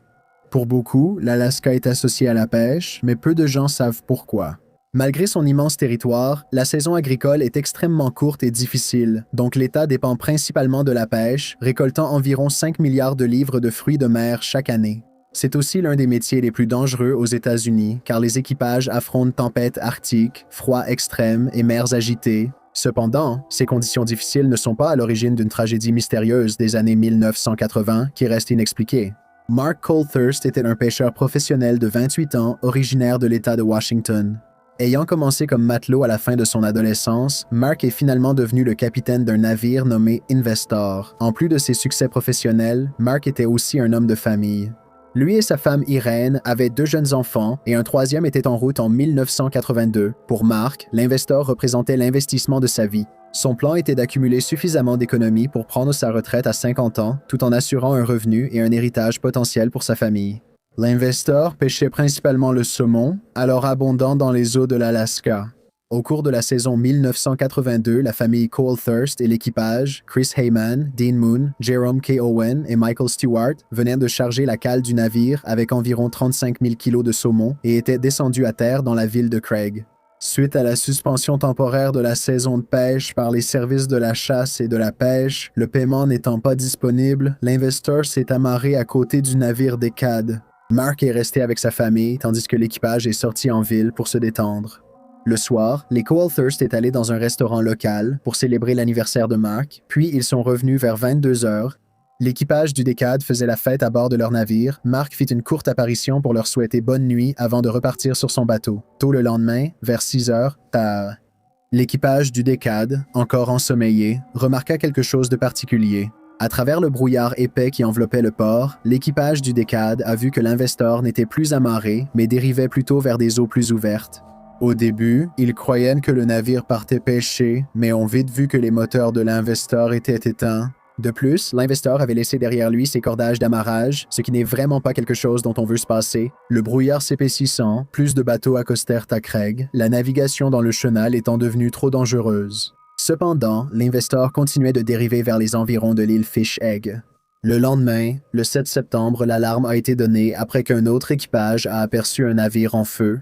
Pour beaucoup, l'Alaska est associé à la pêche, mais peu de gens savent pourquoi. Malgré son immense territoire, la saison agricole est extrêmement courte et difficile, donc l'État dépend principalement de la pêche, récoltant environ 5 milliards de livres de fruits de mer chaque année. C'est aussi l'un des métiers les plus dangereux aux États-Unis, car les équipages affrontent tempêtes arctiques, froid extrême et mers agitées. Cependant, ces conditions difficiles ne sont pas à l'origine d'une tragédie mystérieuse des années 1980 qui reste inexpliquée. Mark Colthurst était un pêcheur professionnel de 28 ans, originaire de l'État de Washington. Ayant commencé comme matelot à la fin de son adolescence, Mark est finalement devenu le capitaine d'un navire nommé Investor. En plus de ses succès professionnels, Mark était aussi un homme de famille. Lui et sa femme Irene avaient 2 jeunes enfants et un troisième était en route en 1982. Pour Mark, l'Investor représentait l'investissement de sa vie. Son plan était d'accumuler suffisamment d'économies pour prendre sa retraite à 50 ans, tout en assurant un revenu et un héritage potentiel pour sa famille. L'Investor pêchait principalement le saumon, alors abondant dans les eaux de l'Alaska. Au cours de la saison 1982, la famille Colthurst et l'équipage, Chris Heyman, Dean Moon, Jerome K. Owen et Michael Stewart, venaient de charger la cale du navire avec environ 35 000 kilos de saumon et étaient descendus à terre dans la ville de Craig. Suite à la suspension temporaire de la saison de pêche par les services de la chasse et de la pêche, le paiement n'étant pas disponible, l'Investor s'est amarré à côté du navire Decad. Mark est resté avec sa famille, tandis que l'équipage est sorti en ville pour se détendre. Le soir, les Colthurst est allé dans un restaurant local pour célébrer l'anniversaire de Mark, puis ils sont revenus vers 22 heures. L'équipage du Decad faisait la fête à bord de leur navire. Mark fit une courte apparition pour leur souhaiter bonne nuit avant de repartir sur son bateau. Tôt le lendemain, vers 6 heures, l'équipage du Decad, encore ensommeillé, remarqua quelque chose de particulier. À travers le brouillard épais qui enveloppait le port, l'équipage du Decad a vu que l'Investor n'était plus amarré, mais dérivait plutôt vers des eaux plus ouvertes. Au début, ils croyaient que le navire partait pêcher, mais ont vite vu que les moteurs de l'Investor étaient éteints. De plus, l'Investor avait laissé derrière lui ses cordages d'amarrage, ce qui n'est vraiment pas quelque chose dont on veut se passer. Le brouillard s'épaississant, plus de bateaux accostèrent à Craig, la navigation dans le chenal étant devenue trop dangereuse. Cependant, l'Investor continuait de dériver vers les environs de l'île Fish Egg. Le lendemain, le 7 septembre, l'alarme a été donnée après qu'un autre équipage a aperçu un navire en feu.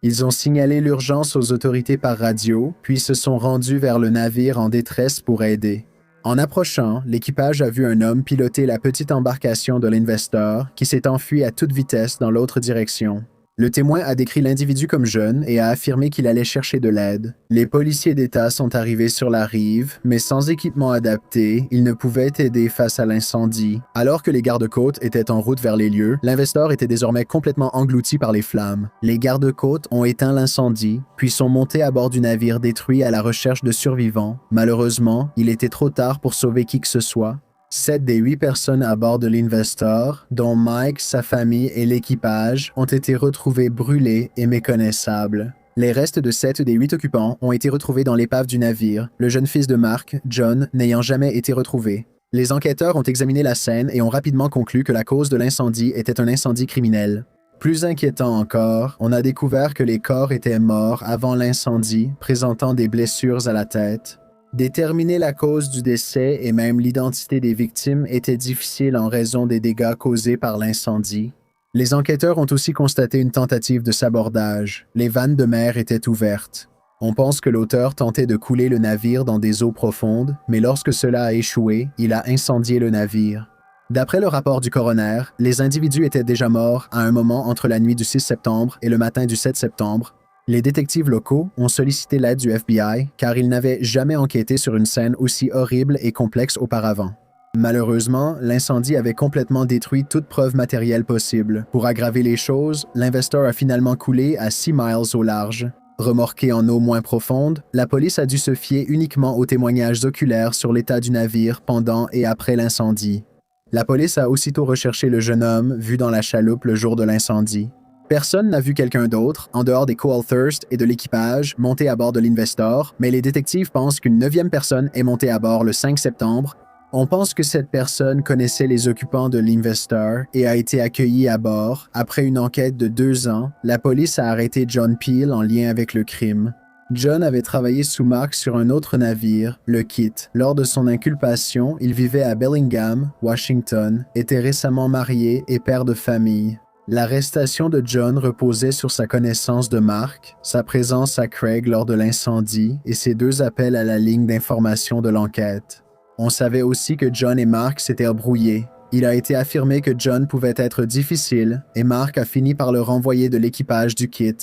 Ils ont signalé l'urgence aux autorités par radio, puis se sont rendus vers le navire en détresse pour aider. En approchant, l'équipage a vu un homme piloter la petite embarcation de l'Investor qui s'est enfui à toute vitesse dans l'autre direction. Le témoin a décrit l'individu comme jeune et a affirmé qu'il allait chercher de l'aide. Les policiers d'État sont arrivés sur la rive, mais sans équipement adapté, ils ne pouvaient aider face à l'incendie. Alors que les gardes-côtes étaient en route vers les lieux, l'Investor était désormais complètement englouti par les flammes. Les gardes-côtes ont éteint l'incendie, puis sont montés à bord du navire détruit à la recherche de survivants. Malheureusement, il était trop tard pour sauver qui que ce soit. 7 des 8 personnes à bord de l'Investor, dont Mike, sa famille et l'équipage, ont été retrouvés brûlés et méconnaissables. Les restes de 7 des 8 occupants ont été retrouvés dans l'épave du navire, le jeune fils de Mark, John, n'ayant jamais été retrouvé. Les enquêteurs ont examiné la scène et ont rapidement conclu que la cause de l'incendie était un incendie criminel. Plus inquiétant encore, on a découvert que les corps étaient morts avant l'incendie, présentant des blessures à la tête. Déterminer la cause du décès et même l'identité des victimes était difficile en raison des dégâts causés par l'incendie. Les enquêteurs ont aussi constaté une tentative de sabordage. Les vannes de mer étaient ouvertes. On pense que l'auteur tentait de couler le navire dans des eaux profondes, mais lorsque cela a échoué, il a incendié le navire. D'après le rapport du coroner, les individus étaient déjà morts à un moment entre la nuit du 6 septembre et le matin du 7 septembre. Les détectives locaux ont sollicité l'aide du FBI car ils n'avaient jamais enquêté sur une scène aussi horrible et complexe auparavant. Malheureusement, l'incendie avait complètement détruit toute preuve matérielle possible. Pour aggraver les choses, l'Investor a finalement coulé à 6 miles au large. Remorqué en eau moins profonde, la police a dû se fier uniquement aux témoignages oculaires sur l'état du navire pendant et après l'incendie. La police a aussitôt recherché le jeune homme vu dans la chaloupe le jour de l'incendie. Personne n'a vu quelqu'un d'autre, en dehors des Coalthurst et de l'équipage, monter à bord de l'Investor, mais les détectives pensent qu'une 9e personne est montée à bord le 5 septembre. On pense que cette personne connaissait les occupants de l'Investor et a été accueillie à bord. Après une enquête de 2 ans, la police a arrêté John Peel en lien avec le crime. John avait travaillé sous Mark sur un autre navire, le Kit. Lors de son inculpation, il vivait à Bellingham, Washington, était récemment marié et père de famille. L'arrestation de John reposait sur sa connaissance de Mark, sa présence à Craig lors de l'incendie et ses 2 appels à la ligne d'information de l'enquête. On savait aussi que John et Mark s'étaient embrouillés. Il a été affirmé que John pouvait être difficile et Mark a fini par le renvoyer de l'équipage du Kit.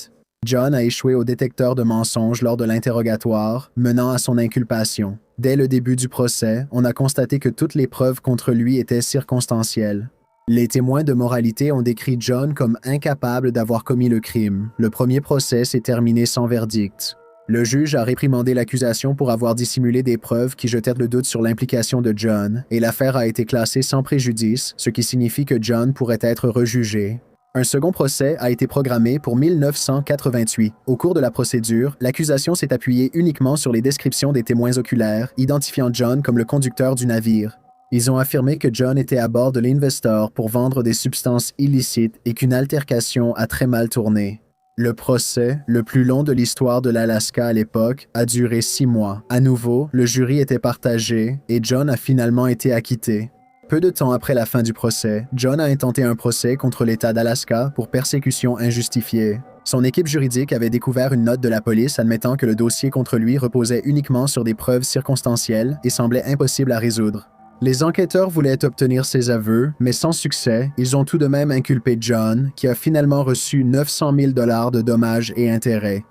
John a échoué au détecteur de mensonges lors de l'interrogatoire, menant à son inculpation. Dès le début du procès, on a constaté que toutes les preuves contre lui étaient circonstancielles. Les témoins de moralité ont décrit John comme incapable d'avoir commis le crime. Le premier procès s'est terminé sans verdict. Le juge a réprimandé l'accusation pour avoir dissimulé des preuves qui jetaient le doute sur l'implication de John, et l'affaire a été classée sans préjudice, ce qui signifie que John pourrait être rejugé. Un second procès a été programmé pour 1988. Au cours de la procédure, l'accusation s'est appuyée uniquement sur les descriptions des témoins oculaires, identifiant John comme le conducteur du navire. Ils ont affirmé que John était à bord de l'Investor pour vendre des substances illicites et qu'une altercation a très mal tourné. Le procès, le plus long de l'histoire de l'Alaska à l'époque, a duré 6 mois. À nouveau, le jury était partagé et John a finalement été acquitté. Peu de temps après la fin du procès, John a intenté un procès contre l'État d'Alaska pour persécution injustifiée. Son équipe juridique avait découvert une note de la police admettant que le dossier contre lui reposait uniquement sur des preuves circonstancielles et semblait impossible à résoudre. Les enquêteurs voulaient obtenir ses aveux, mais sans succès, ils ont tout de même inculpé John, qui a finalement reçu 900 000 $ de dommages et intérêts.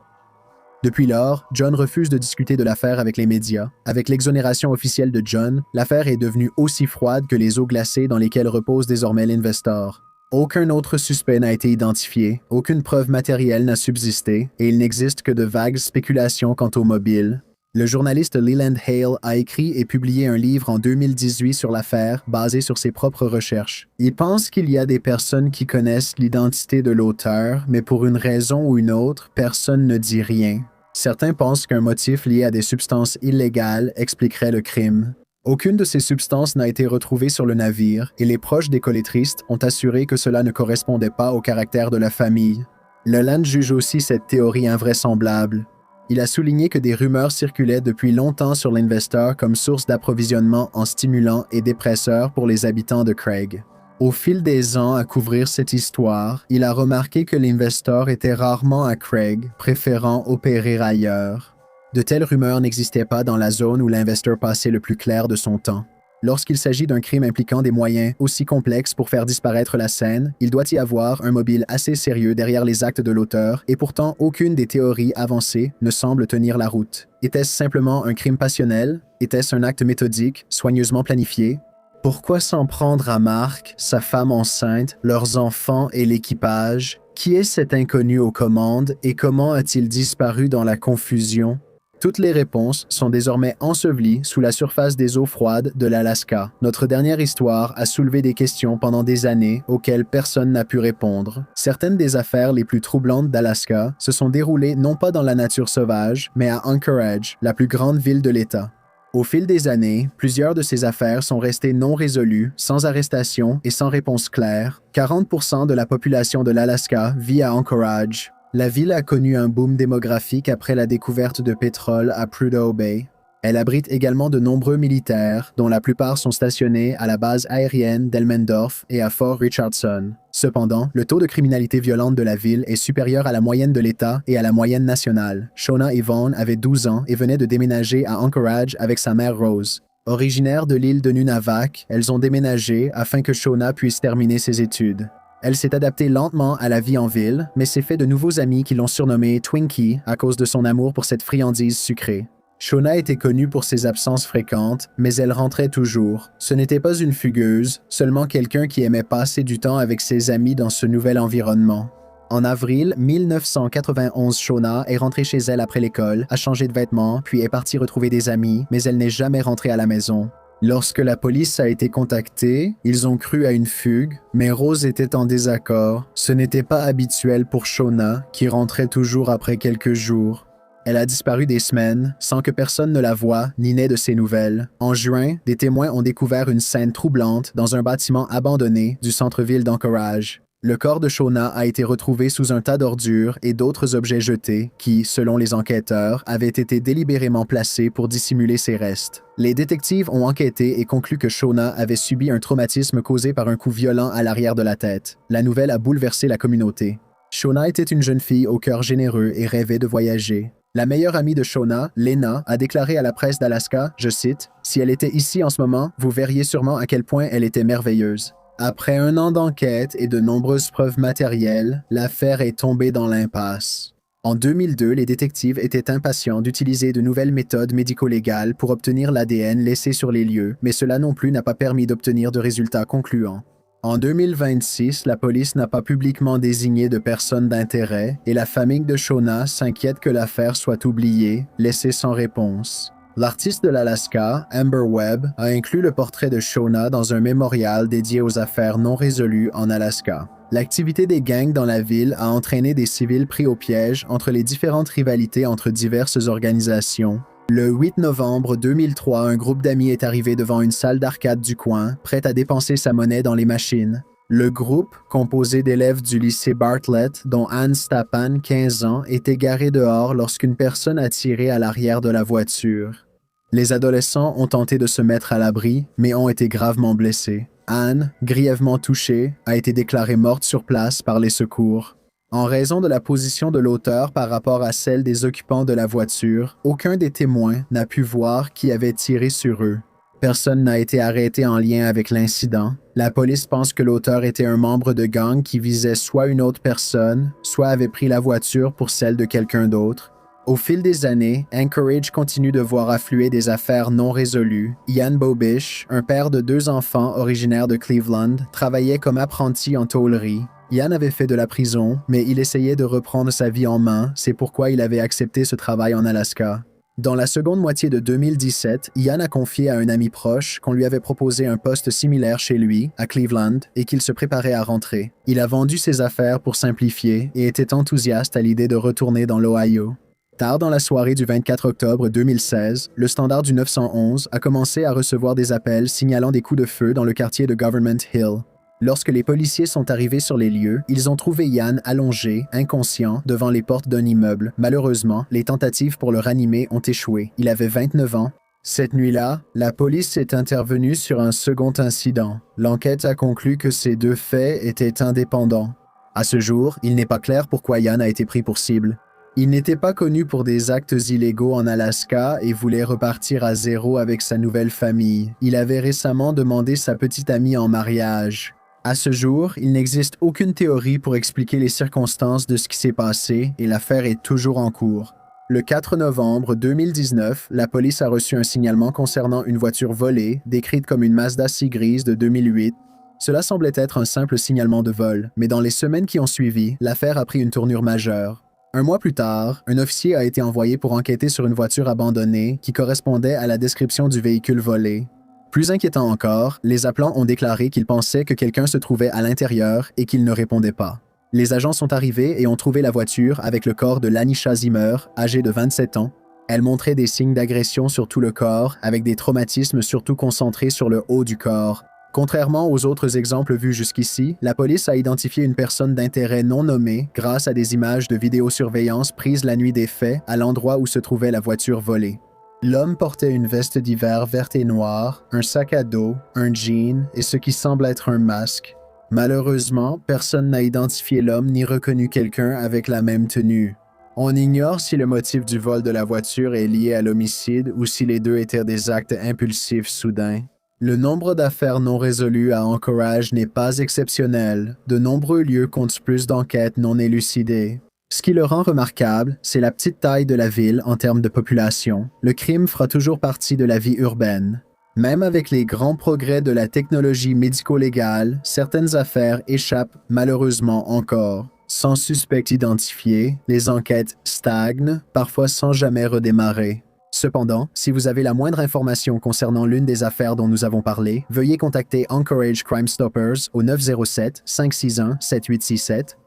Depuis lors, John refuse de discuter de l'affaire avec les médias. Avec l'exonération officielle de John, l'affaire est devenue aussi froide que les eaux glacées dans lesquelles repose désormais l'Investor. Aucun autre suspect n'a été identifié, aucune preuve matérielle n'a subsisté, et il n'existe que de vagues spéculations quant au mobile. Le journaliste Leland Hale a écrit et publié un livre en 2018 sur l'affaire, basé sur ses propres recherches. Il pense qu'il y a des personnes qui connaissent l'identité de l'auteur, mais pour une raison ou une autre, personne ne dit rien. Certains pensent qu'un motif lié à des substances illégales expliquerait le crime. Aucune de ces substances n'a été retrouvée sur le navire, et les proches des colletristes ont assuré que cela ne correspondait pas au caractère de la famille. Leland juge aussi cette théorie invraisemblable. Il a souligné que des rumeurs circulaient depuis longtemps sur l'Investor comme source d'approvisionnement en stimulants et dépresseurs pour les habitants de Craig. Au fil des ans à couvrir cette histoire, il a remarqué que l'Investor était rarement à Craig, préférant opérer ailleurs. De telles rumeurs n'existaient pas dans la zone où l'Investor passait le plus clair de son temps. Lorsqu'il s'agit d'un crime impliquant des moyens aussi complexes pour faire disparaître la scène, il doit y avoir un mobile assez sérieux derrière les actes de l'auteur, et pourtant aucune des théories avancées ne semble tenir la route. Était-ce simplement un crime passionnel? Était-ce un acte méthodique, soigneusement planifié? Pourquoi s'en prendre à Mark, sa femme enceinte, leurs enfants et l'équipage? Qui est cet inconnu aux commandes et comment a-t-il disparu dans la confusion? Toutes les réponses sont désormais ensevelies sous la surface des eaux froides de l'Alaska. Notre dernière histoire a soulevé des questions pendant des années auxquelles personne n'a pu répondre. Certaines des affaires les plus troublantes d'Alaska se sont déroulées non pas dans la nature sauvage, mais à Anchorage, la plus grande ville de l'État. Au fil des années, plusieurs de ces affaires sont restées non résolues, sans arrestation et sans réponse claire. 40% de la population de l'Alaska vit à Anchorage. La ville a connu un boom démographique après la découverte de pétrole à Prudhoe Bay. Elle abrite également de nombreux militaires, dont la plupart sont stationnés à la base aérienne d'Elmendorf et à Fort Richardson. Cependant, le taux de criminalité violente de la ville est supérieur à la moyenne de l'État et à la moyenne nationale. Shona Yvonne avait 12 ans et venait de déménager à Anchorage avec sa mère Rose. Originaires de l'île de Nunavak, elles ont déménagé afin que Shona puisse terminer ses études. Elle s'est adaptée lentement à la vie en ville, mais s'est fait de nouveaux amis qui l'ont surnommée Twinkie à cause de son amour pour cette friandise sucrée. Shona était connue pour ses absences fréquentes, mais elle rentrait toujours. Ce n'était pas une fugueuse, seulement quelqu'un qui aimait passer du temps avec ses amis dans ce nouvel environnement. En avril 1991, Shona est rentrée chez elle après l'école, a changé de vêtements, puis est partie retrouver des amis, mais elle n'est jamais rentrée à la maison. Lorsque la police a été contactée, ils ont cru à une fugue, mais Rose était en désaccord. Ce n'était pas habituel pour Shona, qui rentrait toujours après quelques jours. Elle a disparu des semaines, sans que personne ne la voie ni n'ait de ses nouvelles. En juin, des témoins ont découvert une scène troublante dans un bâtiment abandonné du centre-ville d'Anchorage. Le corps de Shona a été retrouvé sous un tas d'ordures et d'autres objets jetés qui, selon les enquêteurs, avaient été délibérément placés pour dissimuler ses restes. Les détectives ont enquêté et conclu que Shona avait subi un traumatisme causé par un coup violent à l'arrière de la tête. La nouvelle a bouleversé la communauté. Shona était une jeune fille au cœur généreux et rêvait de voyager. La meilleure amie de Shona, Lena, a déclaré à la presse d'Alaska, je cite, « Si elle était ici en ce moment, vous verriez sûrement à quel point elle était merveilleuse. » Après un an d'enquête et de nombreuses preuves matérielles, l'affaire est tombée dans l'impasse. En 2002, les détectives étaient impatients d'utiliser de nouvelles méthodes médico-légales pour obtenir l'ADN laissé sur les lieux, mais cela non plus n'a pas permis d'obtenir de résultats concluants. En 2026, la police n'a pas publiquement désigné de personnes d'intérêt et la famille de Shona s'inquiète que l'affaire soit oubliée, laissée sans réponse. L'artiste de l'Alaska, Amber Webb, a inclus le portrait de Shona dans un mémorial dédié aux affaires non résolues en Alaska. L'activité des gangs dans la ville a entraîné des civils pris au piège entre les différentes rivalités entre diverses organisations. Le 8 novembre 2003, un groupe d'amis est arrivé devant une salle d'arcade du coin, prêt à dépenser sa monnaie dans les machines. Le groupe, composé d'élèves du lycée Bartlett, dont Anne Stapan, 15 ans, était garé dehors lorsqu'une personne a tiré à l'arrière de la voiture. Les adolescents ont tenté de se mettre à l'abri, mais ont été gravement blessés. Anne, grièvement touchée, a été déclarée morte sur place par les secours. En raison de la position de l'auteur par rapport à celle des occupants de la voiture, aucun des témoins n'a pu voir qui avait tiré sur eux. Personne n'a été arrêté en lien avec l'incident. La police pense que l'auteur était un membre de gang qui visait soit une autre personne, soit avait pris la voiture pour celle de quelqu'un d'autre. Au fil des années, Anchorage continue de voir affluer des affaires non résolues. Ian Bobish, un père de 2 enfants originaire de Cleveland, travaillait comme apprenti en tôlerie. Ian avait fait de la prison, mais il essayait de reprendre sa vie en main, c'est pourquoi il avait accepté ce travail en Alaska. Dans la seconde moitié de 2017, Ian a confié à un ami proche qu'on lui avait proposé un poste similaire chez lui, à Cleveland, et qu'il se préparait à rentrer. Il a vendu ses affaires pour simplifier et était enthousiaste à l'idée de retourner dans l'Ohio. Tard dans la soirée du 24 octobre 2016, le standard du 911 a commencé à recevoir des appels signalant des coups de feu dans le quartier de Government Hill. Lorsque les policiers sont arrivés sur les lieux, ils ont trouvé Ian allongé, inconscient, devant les portes d'un immeuble. Malheureusement, les tentatives pour le ranimer ont échoué. Il avait 29 ans. Cette nuit-là, la police est intervenue sur un second incident. L'enquête a conclu que ces deux faits étaient indépendants. À ce jour, il n'est pas clair pourquoi Ian a été pris pour cible. Il n'était pas connu pour des actes illégaux en Alaska et voulait repartir à zéro avec sa nouvelle famille. Il avait récemment demandé sa petite amie en mariage. À ce jour, il n'existe aucune théorie pour expliquer les circonstances de ce qui s'est passé et l'affaire est toujours en cours. Le 4 novembre 2019, la police a reçu un signalement concernant une voiture volée, décrite comme une Mazda 6 grise de 2008. Cela semblait être un simple signalement de vol, mais dans les semaines qui ont suivi, l'affaire a pris une tournure majeure. Un mois plus tard, un officier a été envoyé pour enquêter sur une voiture abandonnée qui correspondait à la description du véhicule volé. Plus inquiétant encore, les appelants ont déclaré qu'ils pensaient que quelqu'un se trouvait à l'intérieur et qu'ils ne répondaient pas. Les agents sont arrivés et ont trouvé la voiture avec le corps de Lanisha Zimmer, âgée de 27 ans. Elle montrait des signes d'agression sur tout le corps, avec des traumatismes surtout concentrés sur le haut du corps. Contrairement aux autres exemples vus jusqu'ici, la police a identifié une personne d'intérêt non nommée grâce à des images de vidéosurveillance prises la nuit des faits à l'endroit où se trouvait la voiture volée. L'homme portait une veste d'hiver verte et noire, un sac à dos, un jean et ce qui semble être un masque. Malheureusement, personne n'a identifié l'homme ni reconnu quelqu'un avec la même tenue. On ignore si le motif du vol de la voiture est lié à l'homicide ou si les deux étaient des actes impulsifs soudains. Le nombre d'affaires non résolues à Anchorage n'est pas exceptionnel. De nombreux lieux comptent plus d'enquêtes non élucidées. Ce qui le rend remarquable, c'est la petite taille de la ville en termes de population. Le crime fera toujours partie de la vie urbaine. Même avec les grands progrès de la technologie médico-légale, certaines affaires échappent malheureusement encore. Sans suspect identifié, les enquêtes stagnent, parfois sans jamais redémarrer. Cependant, si vous avez la moindre information concernant l'une des affaires dont nous avons parlé, veuillez contacter Anchorage Crime Stoppers au 907-561-7867.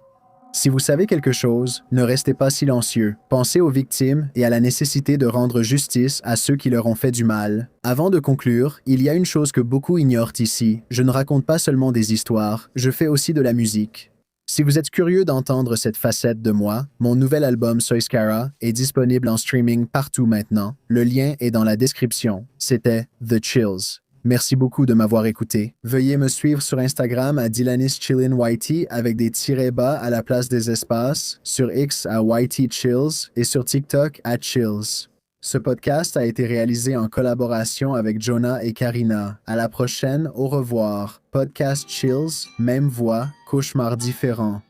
Si vous savez quelque chose, ne restez pas silencieux. Pensez aux victimes et à la nécessité de rendre justice à ceux qui leur ont fait du mal. Avant de conclure, il y a une chose que beaucoup ignorent ici. Je ne raconte pas seulement des histoires, je fais aussi de la musique. Si vous êtes curieux d'entendre cette facette de moi, mon nouvel album Soy Scara est disponible en streaming partout maintenant. Le lien est dans la description. C'était The Chills. Merci beaucoup de m'avoir écouté. Veuillez me suivre sur Instagram à DylanIsChillinWhitey avec des tirets bas à la place des espaces, sur X à WhiteyChills et sur TikTok à Chills. Ce podcast a été réalisé en collaboration avec Jonah et Karina. À la prochaine, au revoir. Podcast Chills, même voix, cauchemar différent.